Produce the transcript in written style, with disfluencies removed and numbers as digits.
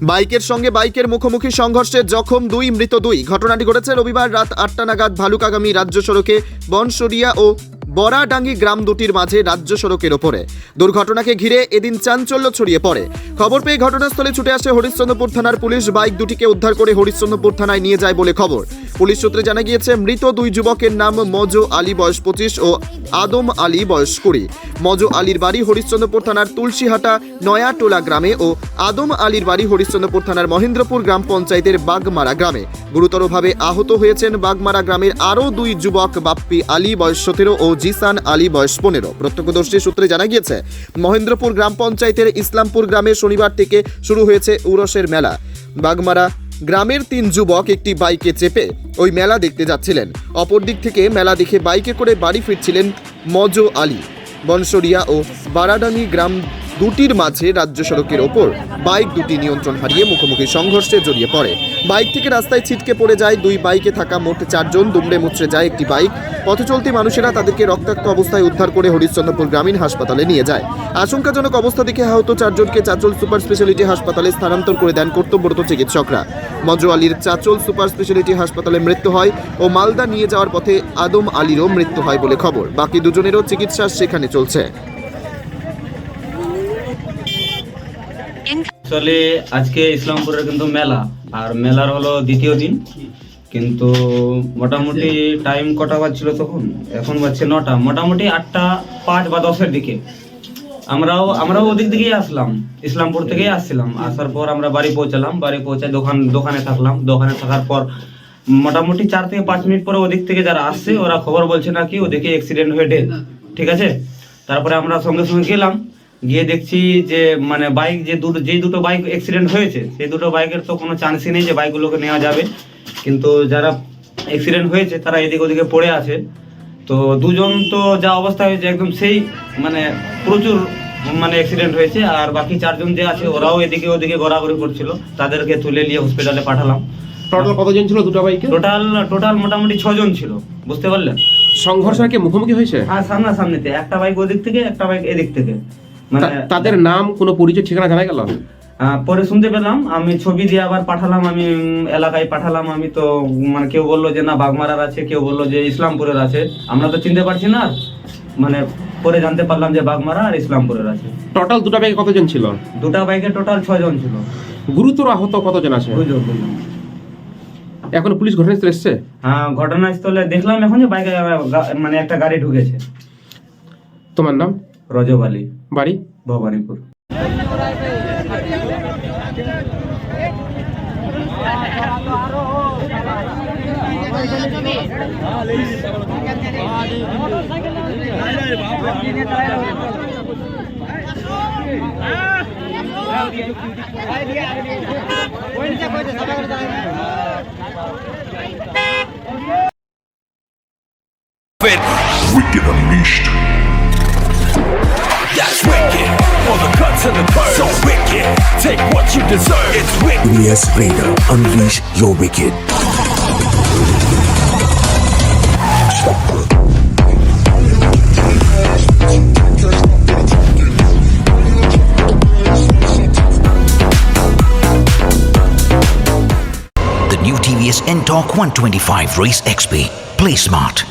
বাইকের সঙ্গে বাইকের মুখোমুখি সংঘর্ষে জখম দুই, মৃত দুই। ঘটনাটি ঘটেছে রবিবার রাত 8টা নাগাদ ভালুকাগামী রাজ্য সড়কে বনসরিয়া ও বরাডাঙ্গি গ্রাম দুটির মাঝে রাজ্য সড়কের ওপরে। দুর্ঘটনাকে ঘিরে এদিন চাঞ্চল্য ছড়িয়ে পড়ে। খবর পেয়ে ঘটনাস্থলে ছুটে আসে হরিশ্চন্দ্রপুর থানার পুলিশ। বাইক দুটিকে উদ্ধার করে হরিশ্চন্দ্রপুর থানায় নিয়ে যায় বলে খবর। পুলিশ সূত্রে জানা গিয়েছে, মৃত দুই যুবকের নাম মজো আলী বয়স 25 ও আদম আলী বয়স 20। মজো আলীর বাড়ি হরিশ্চন্দ্রপুর থানার তুলসীহাটা নয়াটোলা গ্রামে ও আদম আলীর বাড়ি হরিশ্চন্দ্রপুর থানার মহেন্দ্রপুর গ্রাম পঞ্চায়েতের বাগমারা গ্রামে। গুরুতরভাবে আহত হয়েছেন বাগমারা গ্রামের আরও দুই যুবক, বাপ্পি আলী বয়স 17 ও জিসান আলী বয়স 15। প্রত্যক্ষদর্শী সূত্রে জানা গিয়েছে, মহেন্দ্রপুর গ্রাম পঞ্চায়েতের ইসলামপুর গ্রামে শনিবার থেকে শুরু হয়েছে উরসের মেলা। বাগমারা গ্রামের 3 যুবক একটি বাইকে চেপে ওই মেলা দেখতে যাচ্ছিলেন। অপর দিক থেকে মেলা দেখে বাইকে করে বাড়ি ফিরছিলেন মজো আলী। বনসরিয়া ও বারাডাঙ্গি গ্রাম দুটির মাঝে রাজ্য সড়কের ওপর বাইক দুটি নিয়ন্ত্রণ হারিয়ে মুখোমুখি সংঘর্ষে জড়িয়ে পড়ে। বাইক থেকে রাস্তায় ছিটকে পড়ে যায় দুই বাইকে থাকা মোট 4 জন। দুমড়ে মুচড়ে যায় একটি বাইক। পথচলতি মানুষেরা তাদেরকে রক্তাক্ত অবস্থায় উদ্ধার করে হরিশ্চন্দ্রপুর গ্রামীণ হাসপাতালে নিয়ে যায়। আশঙ্কাজনক অবস্থা দেখে আহত 4 জনকে চাচল সুপার স্পেশালিটি হাসপাতালে স্থানান্তর করে দেন কর্তব্যরত চিকিৎসকরা। মজো আলীর চাচল সুপার স্পেশালিটি হাসপাতালে মৃত্যু হয় ও মালদা নিয়ে যাওয়ার পথে আদম আলীরও মৃত্যু হয় বলে খবর। বাকি দুজনেরও চিকিৎসা সেখানে চলছে। আসলে আজকে ইসলামপুরের কিন্তু মেলা, আর মেলার হলো দ্বিতীয় দিন। কিন্তু মোটামুটি টাইম কটা বাজছিল তখন, এখন বাজছে 9টা, মোটামুটি 8টা 5 বা 10-এর দিকে আমরাও ওদিক দিকেই আসলাম, ইসলামপুর থেকেই আসছিলাম। আসার পর আমরা বাড়ি পৌঁছালাম। বাড়ি পৌঁছে দোকানে থাকলাম। দোকানে থাকার পর মোটামুটি 4 থেকে 5 মিনিট পরে ওদিক থেকে যারা আসছে ওরা খবর বলছে নাকি ওদিকে অ্যাক্সিডেন্ট হয়ে ডেথ। ঠিক আছে, তারপরে আমরা সঙ্গে সঙ্গে গেলাম, গিয়ে দেখছি যে মানে বাইক যে দুটো বাইক অ্যাক্সিডেন্ট হয়েছে সেই দুটো বাইকের তো কোনো চান্সই নেই যে বাইকগুলোকে নেওয়া যাবে। কিন্তু যারা অ্যাক্সিডেন্ট হয়েছে তারা এদিকে ওদিকে পড়ে আছে। তো দুজন তো যা অবস্থা হয়েছে একদম সেই মানে প্রচুর মানে অ্যাক্সিডেন্ট হয়েছে। আর বাকি 4 জন যে আছে ওরাও এদিকে ওদিকে ঘোরাঘুরি করছিল, তাদেরকে তুলে নিয়ে হসপিটালে পাঠালাম। টোটাল কতজন ছিল দুটো বাইকে? টোটাল মোটামুটি 6 জন ছিল, বুঝতে পারলেন। সংঘর্ষ কি মুখোমুখি হয়েছে? হ্যাঁ, সামনাসামনিতে, একটা বাইক ওদিক থেকে একটা বাইক এদিক থেকে। মানে তাদের নাম, কোনো পরিচয়, ঠিকানা জানা গেল? পরে শুনতে পেলাম, আমি ছবি দিয়ে আবার পাঠালাম, আমি এলাকায় পাঠালাম। আমি তো মানে কেউ বললো যে না বাগমারার আছে, কেউ বললো যে ইসলামপুরের আছে। আমরা তো চিনতে পারছি না, মানে পরে জানতে পারলাম যে বাগমারা আর ইসলামপুরের আছে। টোটাল দুটো বাইকে কতজন ছিল? দুটা বাইকে টোটাল 6 জন ছিল। গুরুতর আহত কতজন আছে? বুঝলাম। এখন পুলিশ ঘটনাস্থলে এসেছে? হ্যাঁ, ঘটনাস্থলে দেখলাম এখন যে বাইকে মানে একটা গাড়ি ঢুকেছে। তোমার নাম? রজব আলী, বাড়ি? Bhabanipur. Wicked Unleashed. That's wicked. For the cut to the curve. So wicked. Take what you deserve. It's wicked. TVS Raider. Unleash your wicked. The new TVS N-Torque 125 Race XP. Play smart.